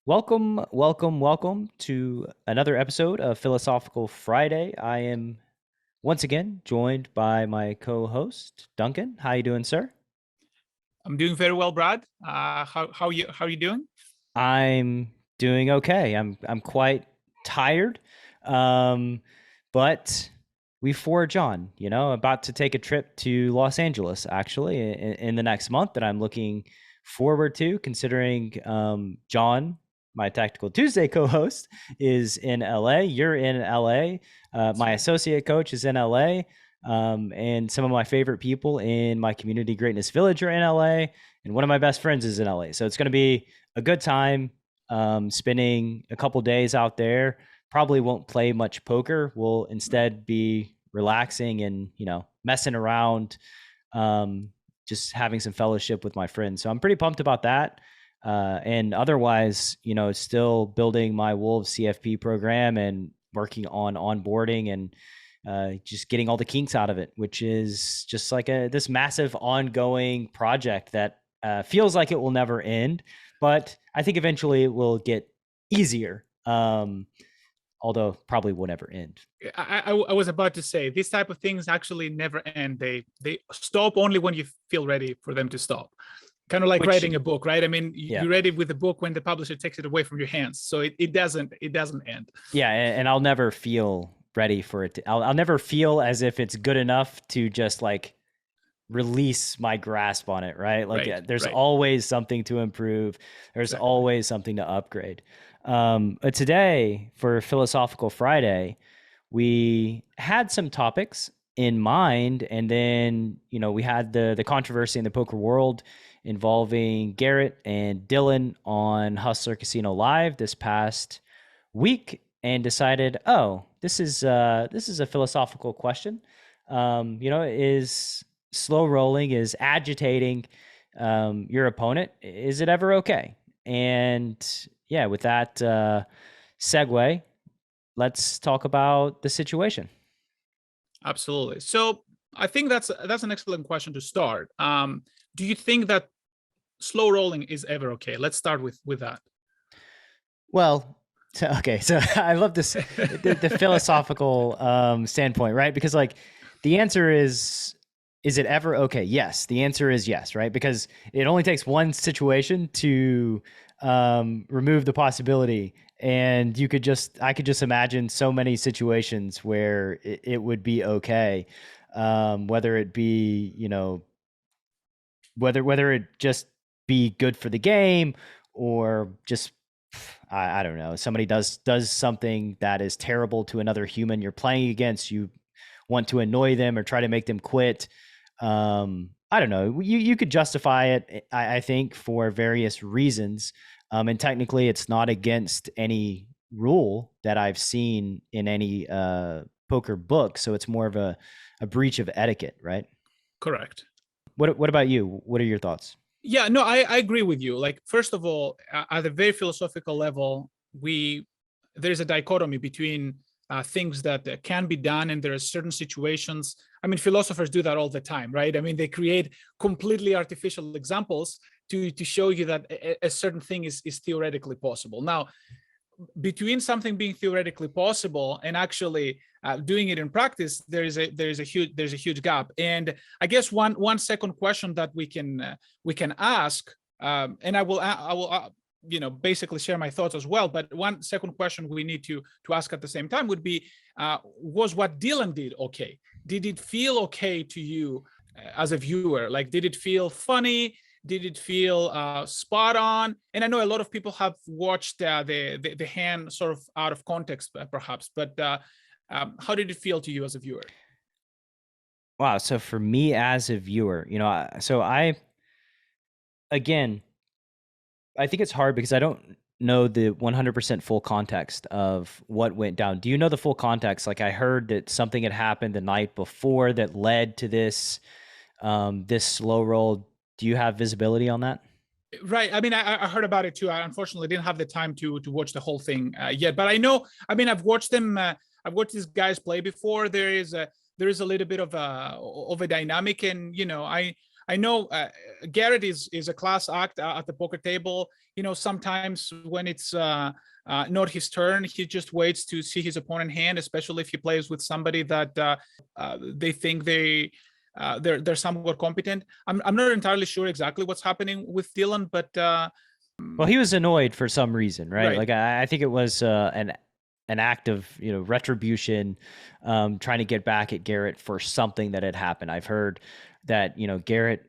Welcome to another episode of Philosophical Friday. I am once again joined by my co-host Duncan. How you doing, sir? I'm doing very well, Brad. How are you doing? I'm doing okay. I'm quite tired, um, but we forge on. About to take a trip to Los Angeles actually in the next month that I'm looking forward to. Considering John, my Tactical Tuesday co-host, is in LA. You're in LA. My associate coach is in LA. And some of my favorite people in my community greatness village are in LA, and one of my best friends is in LA. So it's going to be a good time spending a couple days out there. Probably won't play much poker. We'll instead be relaxing and messing around, just having some fellowship with my friends. So I'm pretty pumped about that. And otherwise, still building my Wolves CFP program and working on onboarding and just getting all the kinks out of it, which is just like this massive ongoing project that feels like it will never end, but I think eventually it will get easier. Although probably will never end. I was about to say these type of things actually never end. They stop only when you feel ready for them to stop. Kind of like writing a book, right? I mean, you're ready with the book when the publisher takes it away from your hands. So it doesn't end. Yeah, and I'll never feel ready for it. I'll never feel as if it's good enough to just like release my grasp on it, right? Like there's always something to improve. There's always something to upgrade. But today for Philosophical Friday, we had some topics in mind, and then we had the controversy in the poker world involving Garrett and Dylan on Hustler Casino Live this past week, and decided, this is a philosophical question. Is slow rolling, is agitating your opponent, is it ever okay? And yeah, with that segue, let's talk about the situation. Absolutely. So I think that's an excellent question to start. Do you think that slow rolling is ever okay? Let's start with that. Well, so I love this the philosophical standpoint, right? Because like the answer is it ever okay? Yes. The answer is yes, right? Because it only takes one situation to remove the possibility. And I could just imagine so many situations where it would be okay. Whether it be, whether it just be good for the game, or just, I don't know, somebody does something that is terrible to another human you're playing against, you want to annoy them or try to make them quit. I don't know. You could justify it, I think, for various reasons. And technically, it's not against any rule that I've seen in any poker book. So it's more of a breach of etiquette, right? Correct. What about you? What are your thoughts? Yeah, no, I agree with you. Like, first of all, at a very philosophical level, there's a dichotomy between things that can be done, and there are certain situations. I mean, philosophers do that all the time, right? I mean, they create completely artificial examples to show you that a certain thing is theoretically possible. Now, between something being theoretically possible and actually doing it in practice, there's a huge gap. And I guess one second question that we can ask, and I will basically share my thoughts as well. But one second question we need to ask at the same time would be, was what Dylan did okay? Did it feel okay to you as a viewer? Like, did it feel funny? Did it feel spot on? And I know a lot of people have watched the hand sort of out of context, perhaps, but how did it feel to you as a viewer? Wow. So for me as a viewer, again, I think it's hard because I don't know the 100% full context of what went down. Do you know the full context? Like, I heard that something had happened the night before that led to this slow roll. Do you have visibility on that? Right. I mean, I heard about it too. I unfortunately didn't have the time to watch the whole thing yet, but I know. I mean, I've watched them. I've watched these guys play before. There is a little bit of a dynamic, and I know Garrett is a class act at the poker table. sometimes when it's not his turn, he just waits to see his opponent hand, especially if he plays with somebody that they think they're somewhat competent. I'm not entirely sure exactly what's happening with Dylan, but Well, he was annoyed for some reason, right? right. Like I think it was an act of retribution, trying to get back at Garrett for something that had happened. I've heard that Garrett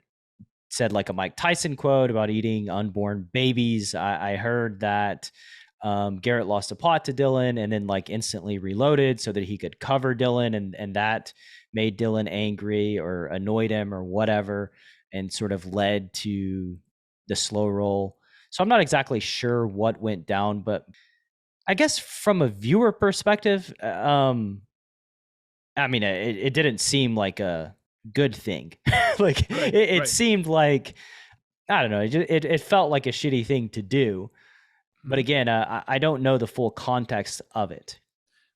said like a Mike Tyson quote about eating unborn babies. I heard that Garrett lost a pot to Dylan and then like instantly reloaded so that he could cover Dylan, and that made Dylan angry or annoyed him or whatever, and sort of led to the slow roll. So I'm not exactly sure what went down, but I guess from a viewer perspective, I mean, it didn't seem like a good thing. Like Right, it right. seemed like, I don't know, it felt like a shitty thing to do. But Mhm. again, I don't know the full context of it.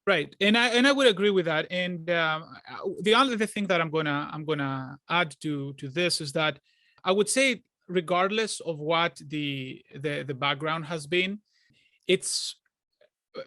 Right, and I would agree with that. And the only thing that I'm gonna add to this is that I would say, regardless of what the background has been, it's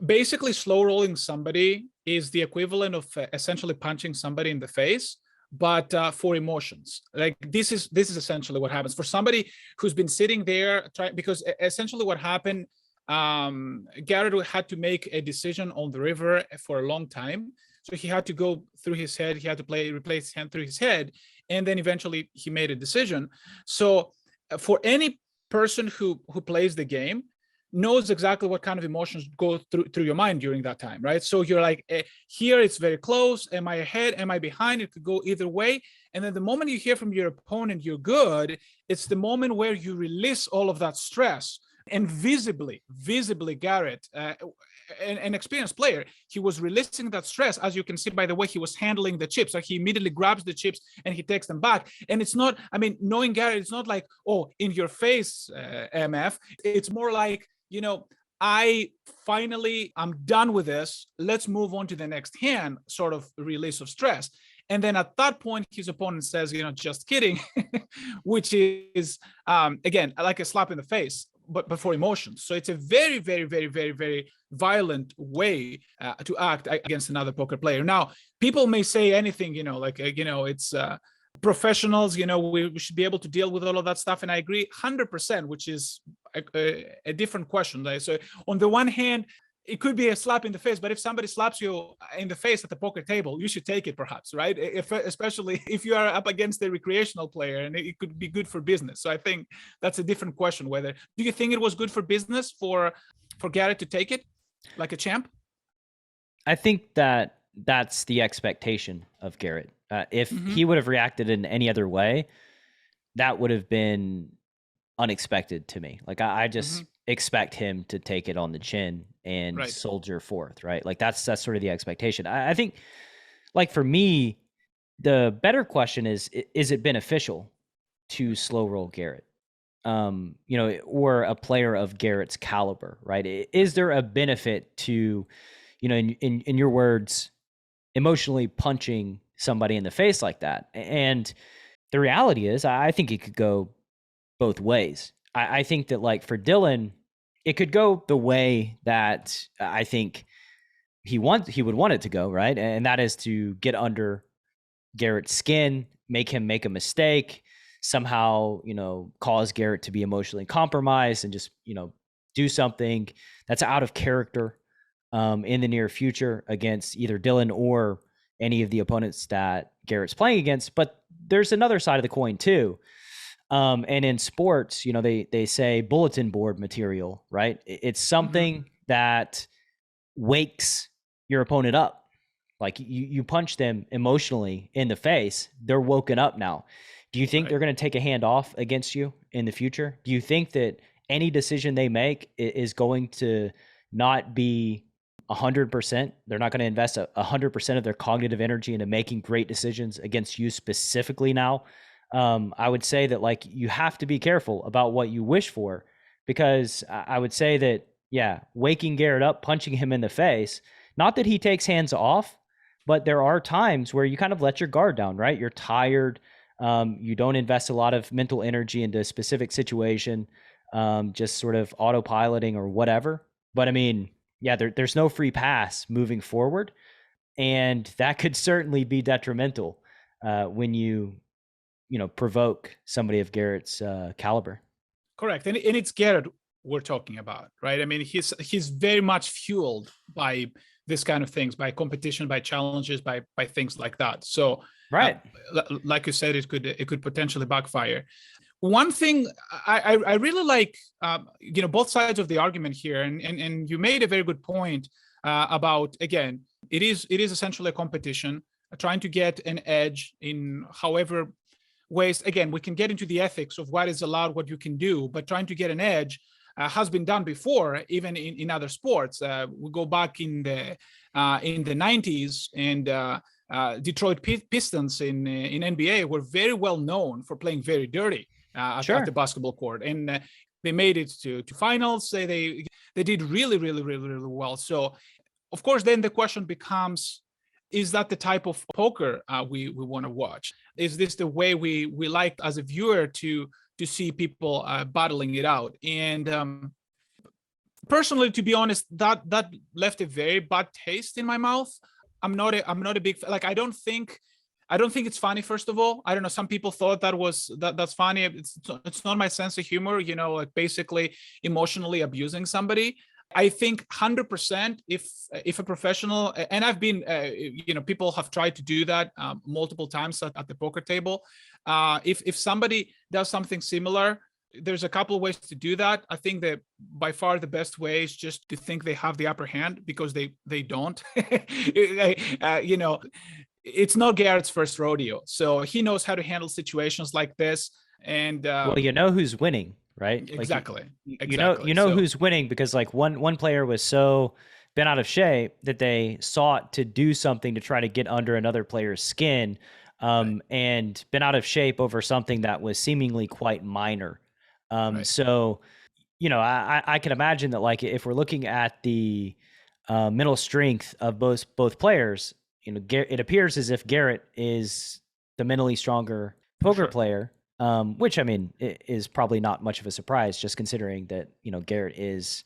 basically slow rolling somebody is the equivalent of essentially punching somebody in the face, but for emotions. Like this is essentially what happens for somebody who's been sitting there trying, because essentially what happened, Garrett had to make a decision on the river for a long time. So he had to go through his head. He had to replace his hand through his head, and then eventually he made a decision. So for any person who plays the game, knows exactly what kind of emotions go through your mind during that time, right? So you're like, here it's very close. Am I ahead? Am I behind? It could go either way. And then the moment you hear from your opponent, you're good. It's the moment where you release all of that stress. And visibly, Garrett, an experienced player, he was releasing that stress, as you can see by the way he was handling the chips. Like he immediately grabs the chips and he takes them back. And it's not, I mean, knowing Garrett, it's not like, oh, in your face, MF. It's more like, I'm done with this. Let's move on to the next hand, sort of release of stress. And then at that point, his opponent says, just kidding, which is, again, like a slap in the face, but for emotions. So it's a very, very, very, very, very violent way to act against another poker player. Now, people may say anything, it's professionals, we should be able to deal with all of that stuff. And I agree 100%, which is a different question. Right? So on the one hand, it could be a slap in the face, but if somebody slaps you in the face at the poker table, you should take it, perhaps, right? Especially if you are up against a recreational player, and it could be good for business. So I think that's a different question. Whether do you think it was good for business for Garrett to take it like a champ? I think that's the expectation of Garrett. If he would have reacted in any other way, that would have been unexpected to me. Like I just expect him to take it on the chin and soldier forth, right? Like that's sort of the expectation. I think, like for me, the better question is it beneficial to slow roll Garrett? Or a player of Garrett's caliber, right? Is there a benefit to, in your words, emotionally punching somebody in the face like that? And the reality is, I think it could go both ways. I think that, like, for Dylan, it could go the way that I think he would want it to go, right? And that is to get under Garrett's skin, make him make a mistake, somehow, cause Garrett to be emotionally compromised and just, do something that's out of character in the near future against either Dylan or any of the opponents that Garrett's playing against. But there's another side of the coin too. And in sports, they say bulletin board material, right? It's something that wakes your opponent up. Like you punch them emotionally in the face, they're woken up now. Do you think they're going to take a hand off against you in the future? Do you think that any decision they make is going to not be 100%? They're not going to invest 100% of their cognitive energy into making great decisions against you specifically now? I would say that, like, you have to be careful about what you wish for, because I would say that, yeah, waking Garrett up, punching him in the face, not that he takes hands off, but there are times where you kind of let your guard down, right? You're tired. You don't invest a lot of mental energy into a specific situation. just sort of autopiloting or whatever. But I mean, yeah, there's no free pass moving forward, and that could certainly be detrimental when you provoke somebody of Garrett's caliber. Correct. And it's Garrett we're talking about, right? I mean, he's very much fueled by this kind of things, by competition, by challenges, by things like that. So Right. like you said, it could potentially backfire. One thing I really like, both sides of the argument here, and you made a very good point about, again, it is essentially a competition, trying to get an edge in however ways. Again, we can get into the ethics of what is allowed, what you can do, but trying to get an edge has been done before, even in other sports. We go back in the 90s, and Detroit Pistons in NBA were very well known for playing very dirty at the basketball court, and they made it to finals. They did really well. So, of course, then the question becomes: is that the type of poker we want to watch? Is this the way we like as a viewer to see people battling it out? And personally, to be honest, that left a very bad taste in my mouth. I'm not a big, like, I don't think it's funny. First of all, I don't know. Some people thought that's funny. It's not my sense of humor, like basically emotionally abusing somebody. I think 100% if a professional, and I've been, people have tried to do that multiple times at the poker table. If somebody does something similar, there's a couple of ways to do that. I think that by far the best way is just to think they have the upper hand, because they don't. It's not Garrett's first rodeo, so he knows how to handle situations like this. And well, you know who's winning, right? Exactly. Like, you know who's winning, because like one player was so bent out of shape that they sought to do something to try to get under another player's skin, and been out of shape over something that was seemingly quite minor. So, I can imagine that, like, if we're looking at the mental strength of both players, it appears as if Garrett is the mentally stronger poker player, which, I mean, is probably not much of a surprise, just considering that, Garrett is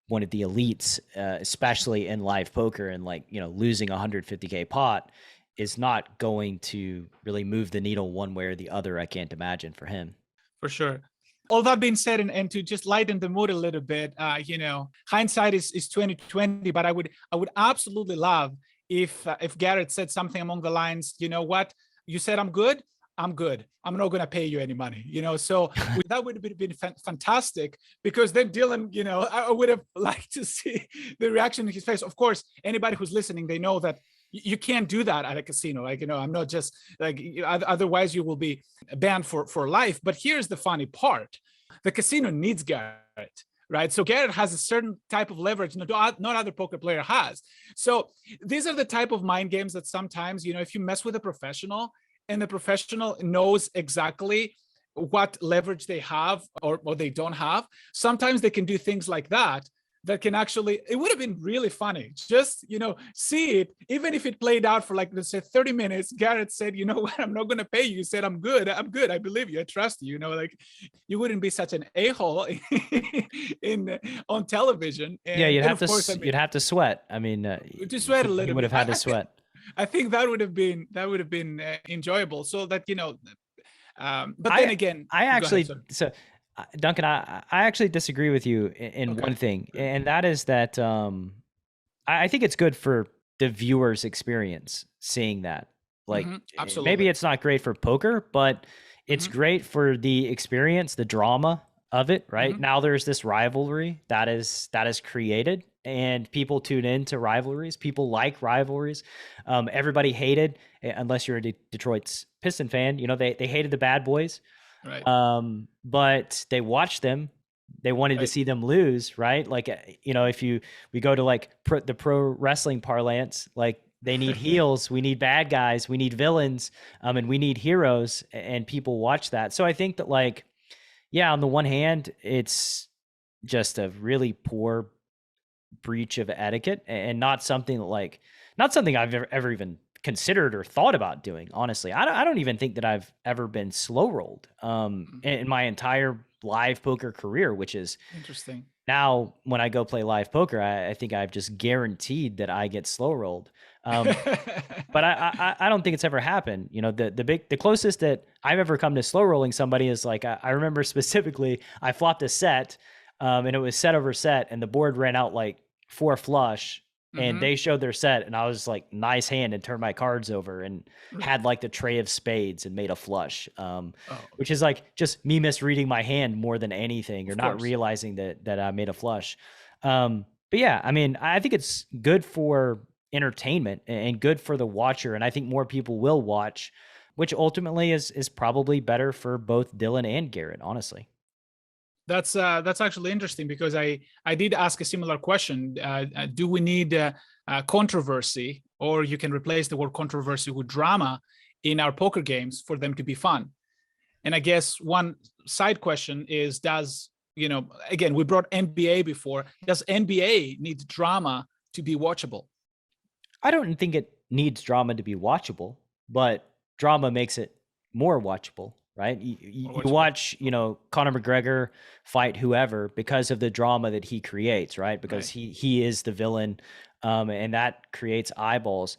one of the elites, especially in live poker, and like, losing a 150K pot is not going to really move the needle one way or the other. I can't imagine, for him. For sure. All that being said, and to just lighten the mood a little bit, hindsight is 2020, but I would absolutely love if Garrett said something along the lines, you know what, you said I'm good. I'm not going to pay you any money, so that would have been fantastic, because then Dylan, I would have liked to see the reaction in his face. Of course, anybody who's listening, they know that you can't do that at a casino. Like, I'm not just like, otherwise you will be banned for life. But here's the funny part. The casino needs Garrett, right? So Garrett has a certain type of leverage not other poker player has. So these are the type of mind games that sometimes, if you mess with a professional and the professional knows exactly what leverage they have or they don't have, sometimes they can do things like that can actually, it would have been really funny. Just, see it, even if it played out for, like, let's say 30 minutes, Garrett said, you know what, I'm not going to pay you. You said, I'm good. I believe you. I trust you. Like, you wouldn't be such an a-hole on television. And, yeah, you'd have to sweat. I mean, to sweat a little bit. You would have had to sweat. I think that would have been enjoyable. So that, but then again, I actually, Duncan, I actually disagree with you in one thing, and that is that I think it's good for the viewer's experience seeing that. Like, absolutely. Maybe it's not great for poker, but it's great for the experience, the drama of it, right? Now there's this rivalry that is created, and people tune into rivalries. People like rivalries. Everybody hated, unless you're a Detroit's Piston fan, they hated the bad boys. Right. But they watched them. They wanted to see them lose, right? Like, if we go to like the pro wrestling parlance, like, they need heels, we need bad guys, we need villains, and we need heroes, and people watch that. So I think that, like, yeah, on the one hand, it's just a really poor breach of etiquette, and not something I've ever even considered or thought about doing. Honestly, I don't even think that I've ever been slow rolled in my entire live poker career, which is Interesting. now when I go play live poker, I think I've just guaranteed that I get slow rolled. But I don't think it's ever happened. You know, the closest that I've ever come to slow rolling somebody is like, I remember specifically I flopped a set, and it was set over set, and the board ran out like 4 flush, and Hmm. they showed their set, and I was like, nice hand, and turned my cards over and had like the tray of spades and made a flush. Oh, Which is like just me misreading my hand more than anything, or of not course. realizing that I made a flush. But yeah, I mean, I think it's good for entertainment and good for the watcher, and I think more people will watch, which ultimately is probably better for both Dylan and Garrett, honestly. That's actually interesting because I did ask a similar question. Do we need controversy, or you can replace the word controversy with drama in our poker games for them to be fun? And I guess one side question is, does, again, we brought NBA before. Does NBA need drama to be watchable? I don't think it needs drama to be watchable, but drama makes it more watchable, right? Or You watchable? watch, Conor McGregor fight whoever because of the drama that he creates, right? Because Right. he is the villain, and that creates eyeballs.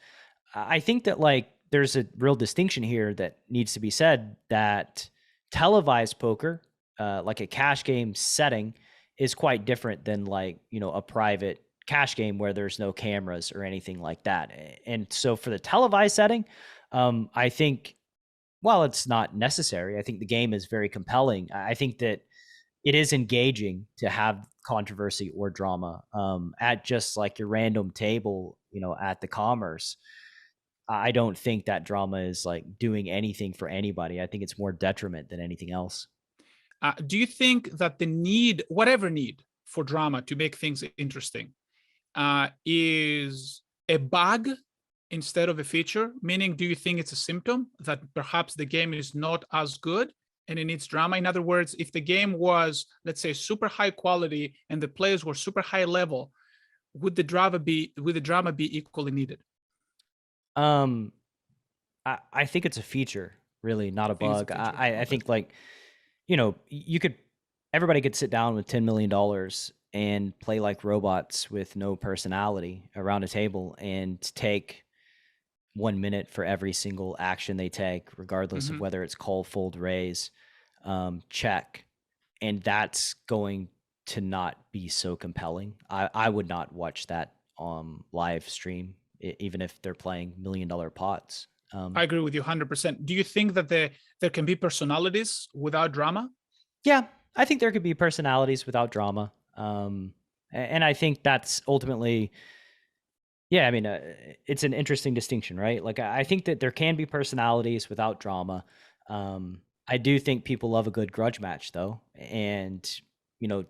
I think that like there's a real distinction here that needs to be said, that televised poker, like a cash game setting, is quite different than like, a private cash game where there's no cameras or anything like that. And so for the televised setting, I think while it's not necessary, I think the game is very compelling. I think that it is engaging to have controversy or drama, at just like your random table, at the commerce. I don't think that drama is like doing anything for anybody. I think it's more detriment than anything else. Do you think that the need, whatever need for drama to make things interesting, is a bug instead of a feature? Meaning, do you think it's a symptom that perhaps the game is not as good and it needs drama? In other words, if the game was, let's say, super high quality and the players were super high level, would the drama be equally needed? Um, I think it's a feature, really, not a I think it's a bug. feature. I Okay. think like, you could, everybody could sit down with $10 million and play like robots with no personality around a table and take 1 minute for every single action they take, regardless of Hmm. whether it's call, fold, raise, check. And that's going to not be so compelling. I would not watch that live stream, even if they're playing $1 million pots. I agree with you 100%. Do you think that there can be personalities without drama? Yeah, I think there could be personalities without drama. And I think that's ultimately, yeah, I mean, it's an interesting distinction, right? Like, I think that there can be personalities without drama. I do think people love a good grudge match, though. And,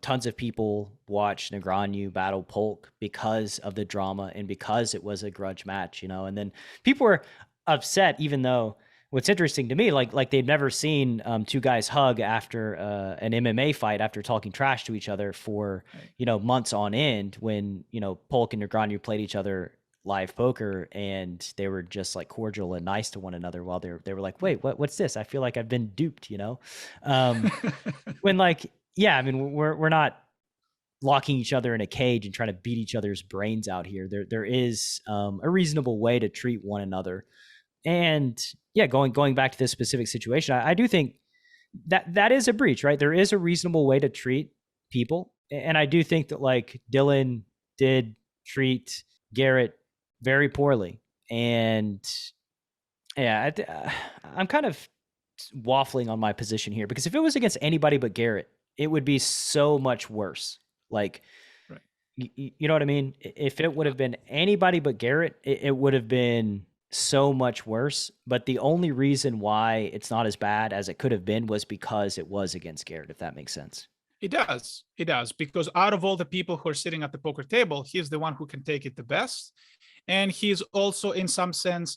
tons of people watch Negreanu battle Polk because of the drama and because it was a grudge match, and then people were upset, even though what's interesting to me, like they'd never seen two guys hug after an MMA fight after talking trash to each other for Right. months on end, when Polk and Negreanu played each other live poker, and they were just like cordial and nice to one another, while they were like, wait, what's this? I feel like I've been duped. Um, when like, yeah, I mean, we're not locking each other in a cage and trying to beat each other's brains out here. There is a reasonable way to treat one another. And yeah, going back to this specific situation, I do think that is a breach, right? There is a reasonable way to treat people, and I do think that like Dylan did treat Garrett very poorly, and yeah, I'm kind of waffling on my position here, because if it was against anybody but Garrett, it would be so much worse. Like, Right. you know what I mean? If it would Uh, have been anybody but Garrett, it would have been so much worse. But the only reason why it's not as bad as it could have been was because it was against Garrett, if that makes sense. It does. It does. Because out of all the people who are sitting at the poker table, he's the one who can take it the best. And he's also, in some sense,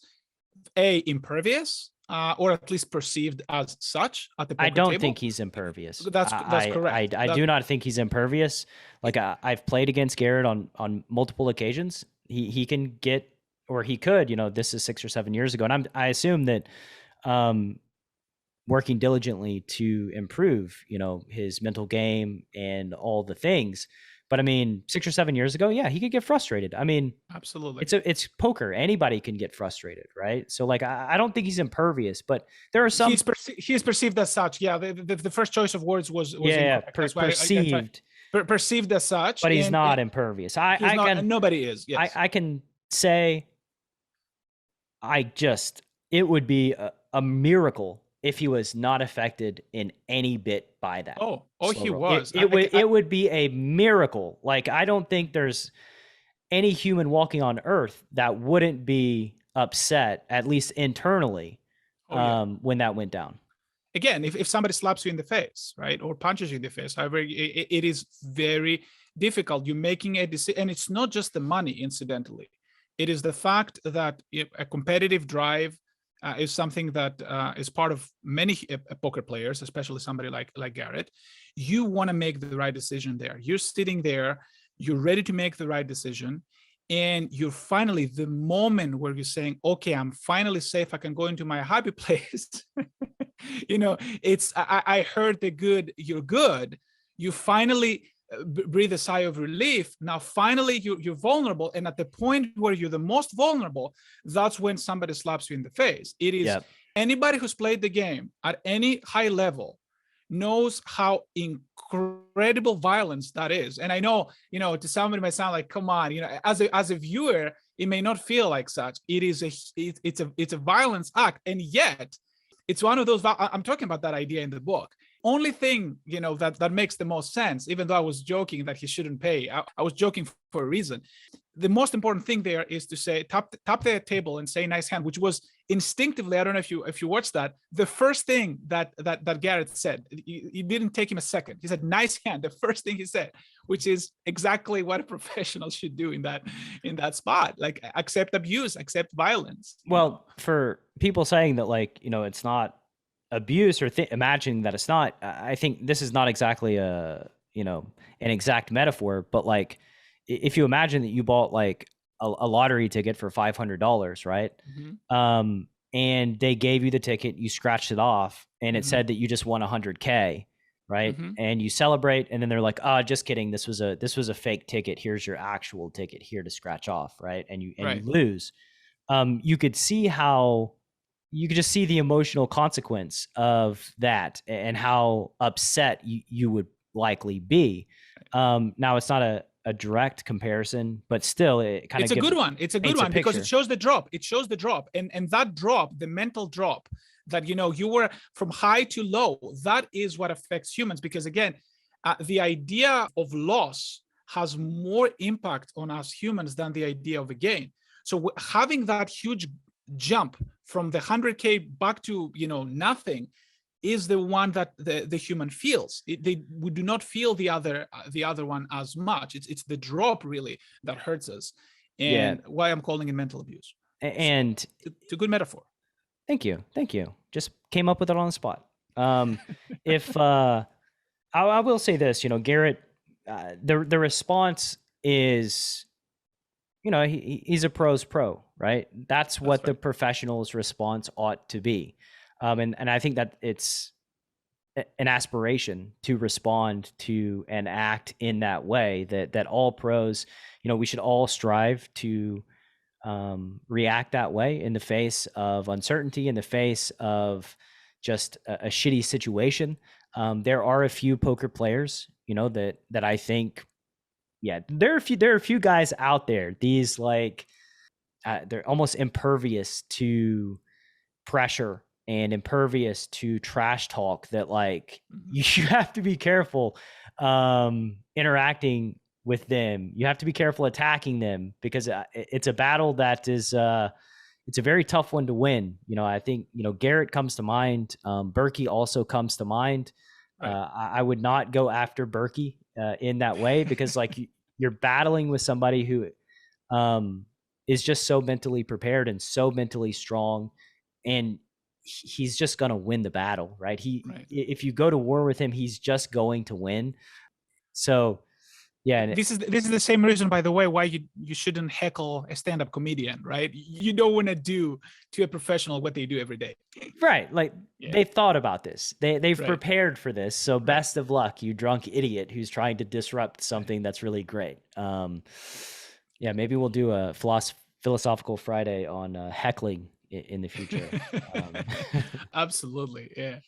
impervious, or at least perceived as such at the I poker don't think table. he's impervious. That's correct. I That do not think he's impervious. Like, I've played against Garrett on multiple occasions. He can get, or he could. This is 6 or 7 years ago, and I assume that um, working diligently to improve, his mental game and all the things. But I mean, 6 or 7 years ago, yeah, he could get frustrated. I mean, Absolutely. it's poker. Anybody can get frustrated, right? So like, I don't think he's impervious, but there are some, He's perceived as such. Yeah, the first choice of words was yeah, incorrect. That's why I try perceived, perceived as such, but he's and not impervious. he's not, and nobody is. Yes. I can say, it would be a miracle if he was not affected in any bit by that. Oh, he roll. was. It would be a miracle. Like, I don't think there's any human walking on earth that wouldn't be upset, at least internally, when that went down. Again, if somebody slaps you in the face, right, or punches you in the face, however, it is very difficult. You're making a decision, and it's not just the money, incidentally. It is the fact that a competitive drive is something that is part of many poker players, especially somebody like Garrett. You want to make the right decision there. You're sitting there, you're ready to make the right decision, and you're finally, the moment where you're saying, okay, I'm finally safe, I can go into my happy place. It's I heard the good, you're good. You finally breathe a sigh of relief. Now finally you're vulnerable, and at the point where you're the most vulnerable, that's when somebody slaps you in the face. It is, anybody who's played the game at any high level knows how incredible violence that is. And I know, to somebody might sound like, come on, as a viewer, it may not feel like such. It is it's a violence act, and yet it's one of those. I'm talking about that idea in the book. Only thing that makes the most sense, even though I was joking that he shouldn't pay, I was joking for a reason. The most important thing there is to say, tap the table and say nice hand, which was instinctively, I don't know if you watched that, the first thing that Garrett said. It didn't take him a second. He said nice hand, the first thing he said, which is exactly what a professional should do in that spot. Like, accept abuse, accept violence. Well, for people saying that, like, it's not abuse, or imagining that it's not, I think this is not exactly an exact metaphor, but like, if you imagine that you bought like a lottery ticket for $500, right? Mm-hmm. And they gave you the ticket, you scratched it off, and it said that you just won 100K, right? Mm-hmm. And you celebrate, and then they're like, "Oh, just kidding. This was a fake ticket. Here's your actual ticket here to scratch off," right? And you lose. You could just see the emotional consequence of that, and how upset you would likely be. Now, it's not a direct comparison, but still, it's a good one. It's a good one because it shows the drop. And that drop, the mental drop, that you were from high to low, that is what affects humans. Because again, the idea of loss has more impact on us humans than the idea of a gain. So having that huge jump from the 100K back to nothing is the one that the human feels. We do not feel the other one as much. It's the drop really that hurts us, and why I'm calling it mental abuse. And it's a good metaphor. Thank you. Just came up with it on the spot. If I will say this, Garrett, the response is, he's a pro's pro, right? That's what the professional's response ought to be. And I think that it's an aspiration to respond to and act in that way, that all pros, we should all strive to react that way in the face of uncertainty, in the face of just a shitty situation. There are a few poker players, that I think, there are a few guys out there, these like, they're almost impervious to pressure and impervious to trash talk, that like, you have to be careful interacting with them. You have to be careful attacking them, because it's a battle that is it's a very tough one to win. I think Garrett comes to mind. Berkey also comes to mind. I would not go after Berkey in that way, because like, you're battling with somebody who is just so mentally prepared and so mentally strong, and he's just going to win the battle, right? If you go to war with him, he's just going to win. So Yeah, and This is the same reason, by the way, why you shouldn't heckle a stand-up comedian, right? You don't want to do to a professional what they do every day. right, like Yeah, they've thought about this. They've right, prepared for this. So right. best of luck, you drunk idiot who's trying to disrupt something that's really great. Yeah, maybe we'll do a philosophical Friday on heckling in the future. Um, Absolutely, yeah.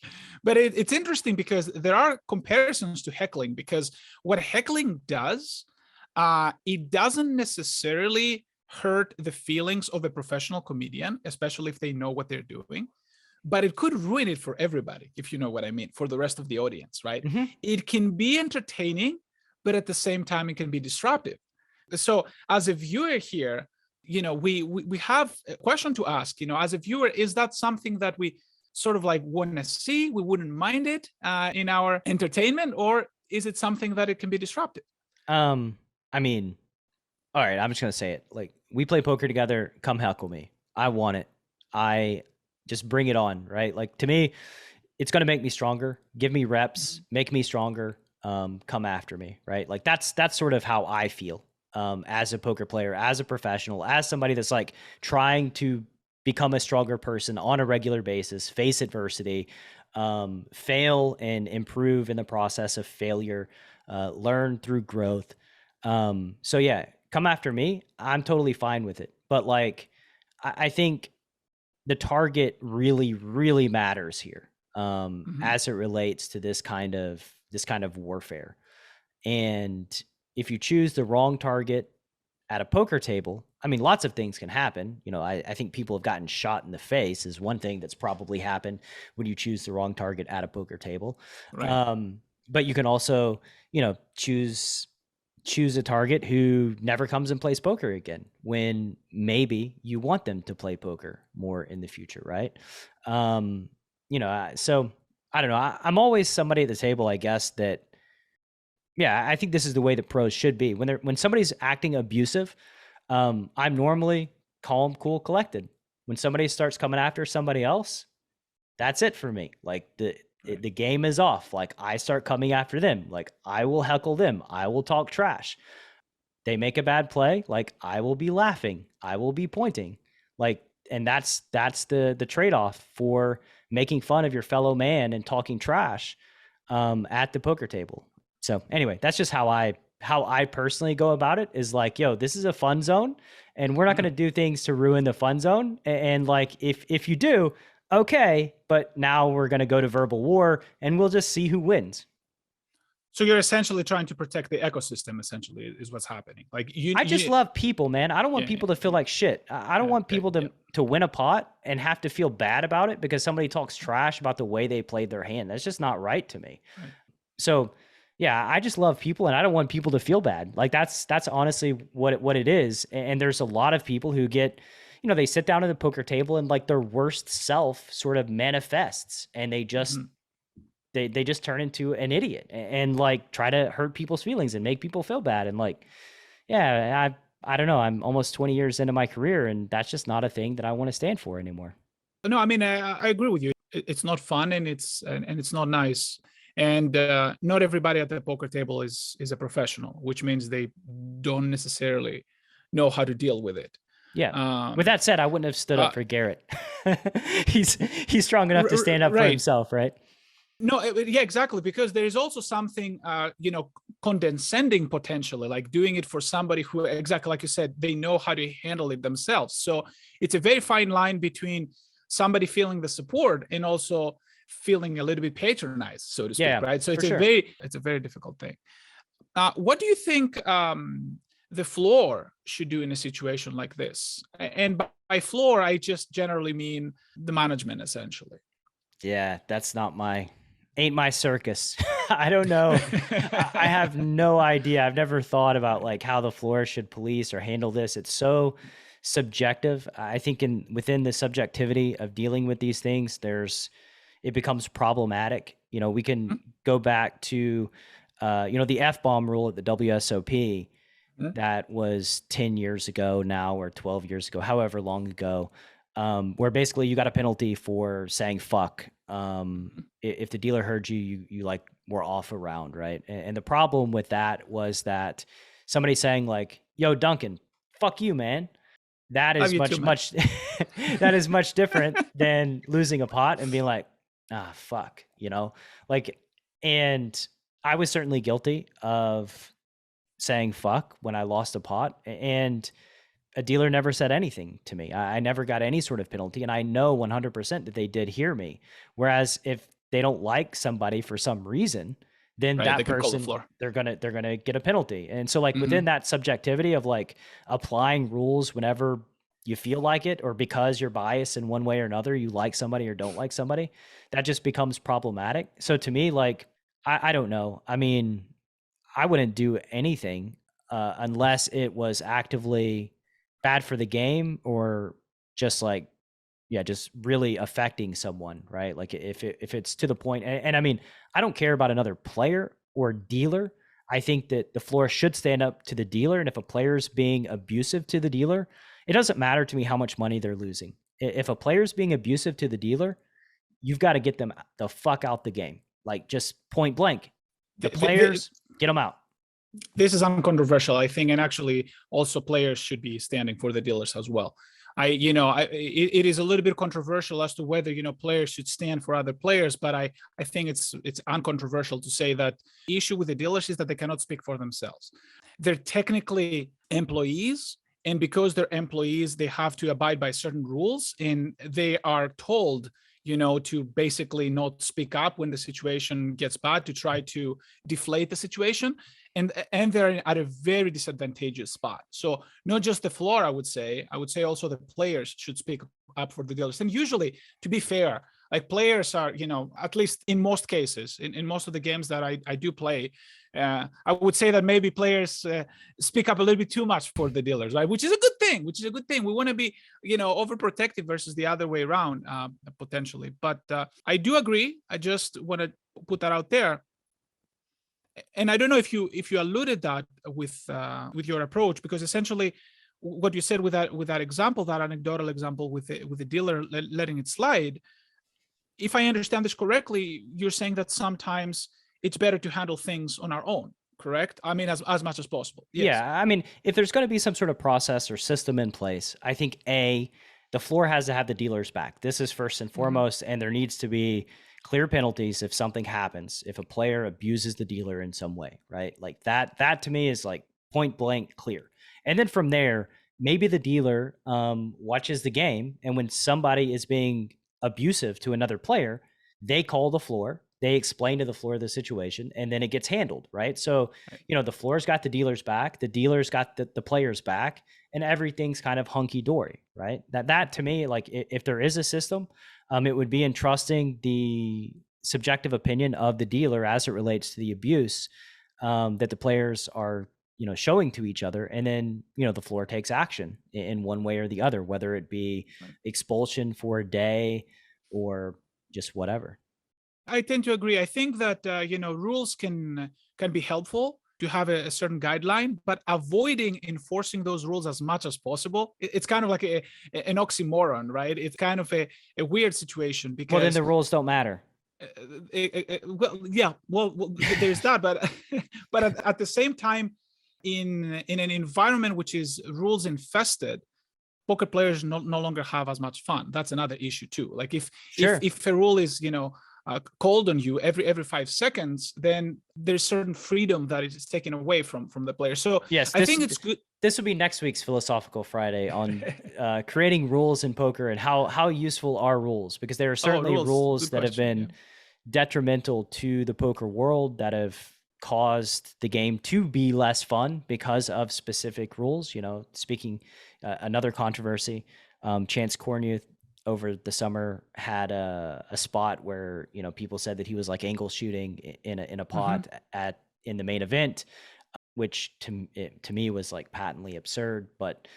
But it's interesting because there are comparisons to heckling, because what heckling does, it doesn't necessarily hurt the feelings of a professional comedian, especially if they know what they're doing, but it could ruin it for everybody, if you know what I mean, for the rest of the audience, right? mhm. It can be entertaining, but at the same time, it can be disruptive. So as a viewer here, we have a question to ask, as a viewer, is that something that we sort of like want to see, we wouldn't mind it in our entertainment, or is it something that it can be disruptive? I mean, all right, I'm just gonna say it. Like, we play poker together. Come heckle me. I want it. I just bring it on, right? Like, to me, it's gonna make me stronger. Give me reps. Make me stronger. Come after me, right? Like, that's sort of how I feel as a poker player, as a professional, as somebody that's like trying to become a stronger person on a regular basis, face adversity, fail and improve in the process of failure, learn through growth. So yeah, come after me. I'm totally fine with it. But like, I think the target really, really matters here, Mhm. as it relates to this kind of warfare. And if you choose the wrong target at a poker table, I mean, lots of things can happen. You know, I think people have gotten shot in the face is one thing that's probably happened when you choose the wrong target at a poker table. Right. But you can also, choose a target who never comes and plays poker again when maybe you want them to play poker more in the future, right? So I don't know. I'm always somebody at the table, I guess, that yeah, I think this is the way that pros should be. When somebody's acting abusive, I'm normally calm, cool, collected. When somebody starts coming after somebody else, that's it for me. Like Right. the game is off. Like, I start coming after them. Like, I will heckle them. I will talk trash. They make a bad play, like, I will be laughing. I will be pointing. Like, and that's the trade-off for making fun of your fellow man and talking trash at the poker table. So anyway, that's just how I personally go about it, is like, yo, this is a fun zone and we're not going to Mhm. do things to ruin the fun zone. And like, if you do, okay, but now we're going to go to verbal war and we'll just see who wins. So you're essentially trying to protect the ecosystem, essentially, is what's happening. Like I just love people, man. I don't want yeah, people to feel like shit. I don't want yeah, people yeah. to win a pot and have to feel bad about it because somebody talks trash about the way they played their hand. That's just not right to me. Right. So, yeah, I just love people and I don't want people to feel bad. Like, that's honestly what it is. And there's a lot of people who get, they sit down at the poker table and like their worst self sort of manifests and they just Mhm. they just turn into an idiot and like try to hurt people's feelings and make people feel bad. And like, yeah, I don't know. I'm almost 20 years into my career, and that's just not a thing that I want to stand for anymore. No, I mean, I agree with you. It's not fun, and it's not nice. And not everybody at the poker table is a professional, which means they don't necessarily know how to deal with it. Yeah. With Um, that said, I wouldn't have stood up uh, for Garrett. He's strong enough to stand up for right. himself, right? No, yeah, exactly. Because there is also something, condescending potentially, like doing it for somebody who, exactly like you said, they know how to handle it themselves. So it's a very fine line between somebody feeling the support and also feeling a little bit patronized, so to speak, Yeah, right? So for sure. it's a very difficult thing. What do you think the floor should do in a situation like this? And by floor, I just generally mean the management, essentially. Yeah, that's not ain't my circus. I don't know. I have no idea. I've never thought about like how the floor should police or handle this. It's so subjective. I think within the subjectivity of dealing with these things, it becomes problematic. We can go back to the F-bomb rule at the WSOP that was 10 years ago now, or 12 years ago, however long ago, where basically you got a penalty for saying fuck If the dealer heard you, you like were off a round, right? And the problem with that was that somebody saying like, "Yo, Duncan, fuck you, man." That Love is you too, man. much that is much different than losing a pot and being like, "Ah, fuck," you know? Like, and I was certainly guilty of saying fuck when I lost a pot, and a dealer never said anything to me. I never got any sort of penalty, and I know 100% that they did hear me. Whereas if they don't like somebody for some reason, then Right, they that can call the person floor. they're gonna get a penalty. And so like Hmm. within that subjectivity of like applying rules whenever you feel like it, or because you're biased in one way or another, you like somebody or don't like somebody, that just becomes problematic. So to me, like I don't know. I mean, I wouldn't do anything unless it was actively bad for the game or just like, yeah, just really affecting someone, right? Like if it's to the point, and I mean, I don't care about another player or dealer. I think that the floor should stand up to the dealer, and if a player's being abusive to the dealer, it doesn't matter to me how much money they're losing. If a player's being abusive to the dealer, you've got to get them the fuck out the game, like just point blank. The players, get them out. This is uncontroversial, I think, and actually also players should be standing for the dealers as well. It is a little bit controversial as to whether players should stand for other players, but I think it's uncontroversial to say that the issue with the dealers is that they cannot speak for themselves. They're technically employees, and because they're employees, they have to abide by certain rules, and they are told to basically not speak up when the situation gets bad, to try to deflate the situation. And they're at a very disadvantageous spot. So not just the floor, I would say also the players should speak up for the dealers. And usually, to be fair, like players are, at least in most cases, in most of the games that I do play, I would say that maybe players speak up a little bit too much for the dealers, right? Which is a good thing. We want to be, overprotective versus the other way around, potentially. But I do agree. I just want to put that out there. And I don't know if you alluded that with your approach, because essentially what you said with that example, that anecdotal example with the dealer letting it slide, if I understand this correctly, you're saying that sometimes it's better to handle things on our own, correct? I mean, as much as possible. Yes. Yeah, I mean, if there's going to be some sort of process or system in place, I think the floor has to have the dealer's back. This is first and foremost, and there needs to be clear penalties if something happens, if a player abuses the dealer in some way, right? Like that to me is like point blank clear. And then from there, maybe the dealer watches the game, and when somebody is being abusive to another player, they call the floor, they explain to the floor the situation, and then it gets handled, right? So, the floor's got the dealer's back, the dealer's got the player's back, and everything's kind of hunky dory, right? That to me, like if there is a system, it would be entrusting the subjective opinion of the dealer as it relates to the abuse that the players are, showing to each other, and then the floor takes action in one way or the other, whether it be expulsion for a day or just whatever. I tend to agree. I think that rules can be helpful to have a certain guideline, but avoiding enforcing those rules as much as possible, it's kind of like an oxymoron, right? It's kind of a weird situation, because Well, then the rules don't matter. Well, there's that, but but at the same time, in an environment which is rules infested, poker players no longer have as much fun. That's another issue too. Like if a rule is called on you every 5 seconds, then there's certain freedom that is taken away from the player. So yes, I think it's good. This will be next week's Philosophical Friday on creating rules in poker and how useful are rules, because there are certainly rules that have been detrimental to the poker world, that have caused the game to be less fun because of specific rules. Speaking another controversy, Chance Cornuth over the summer had a spot where people said that he was like angle shooting in a pot in the main event, which to me was like patently absurd. But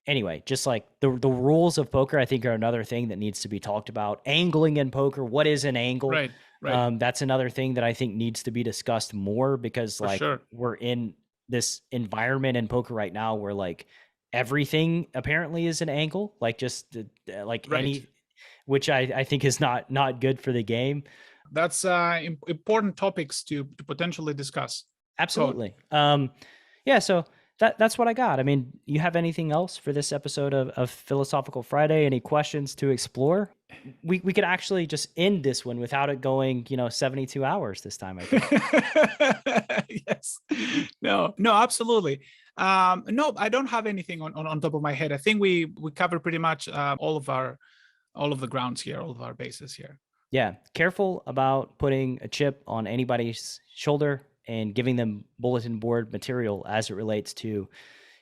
anyway, just like the rules of poker, I think, are another thing that needs to be talked about. Angling in poker, what is an angle? Right. That's another thing that I think needs to be discussed more, because we're in this environment in poker right now where like everything apparently is an angle, like just like which I think is not good for the game. That's important topics to potentially discuss. Absolutely. Yeah, so that's what I got. I mean, you have anything else for this episode of Philosophical Friday? Any questions to explore? We could actually just end this one without it going, 72 hours this time, I think. Yes. No, absolutely. No, I don't have anything on top of my head. I think we covered pretty much all of the grounds here, all of our bases here. Yeah, careful about putting a chip on anybody's shoulder and giving them bulletin board material as it relates to,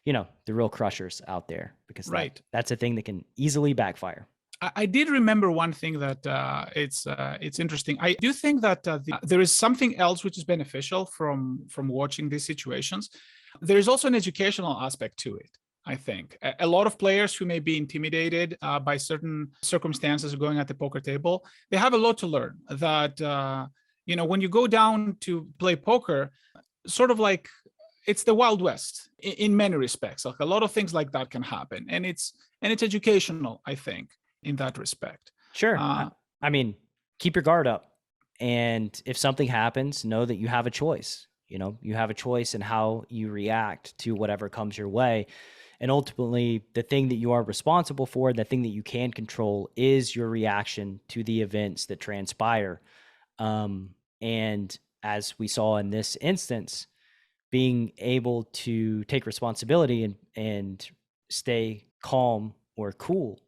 the real crushers out there, because that's a thing that can easily backfire. I did remember one thing that it's interesting. I do think that there is something else which is beneficial from watching these situations. There is also an educational aspect to it. I think a lot of players who may be intimidated by certain circumstances going at the poker table, they have a lot to learn. That when you go down to play poker, sort of like it's the Wild West in many respects. Like a lot of things like that can happen, and it's educational, I think, in that respect. Sure. I mean, keep your guard up, and if something happens, know that you have a choice. You have a choice in how you react to whatever comes your way. And ultimately, the thing that you are responsible for, the thing that you can control, is your reaction to the events that transpire. And as we saw in this instance, being able to take responsibility and stay calm or cool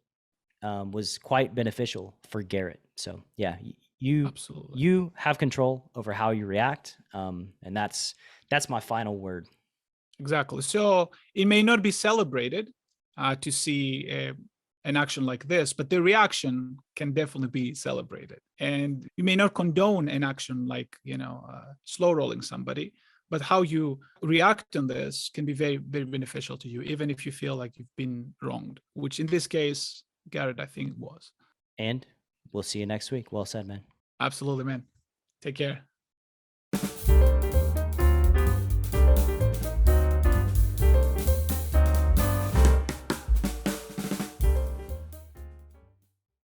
was quite beneficial for Garrett. So yeah, you have control over how you react, and that's my final word. Exactly. So it may not be celebrated to see an action like this, but the reaction can definitely be celebrated. And you may not condone an action like, slow rolling somebody, but how you react on this can be very, very beneficial to you, even if you feel like you've been wronged, which in this case, Garrett, I think was. And we'll see you next week. Well said, man. Absolutely, man. Take care.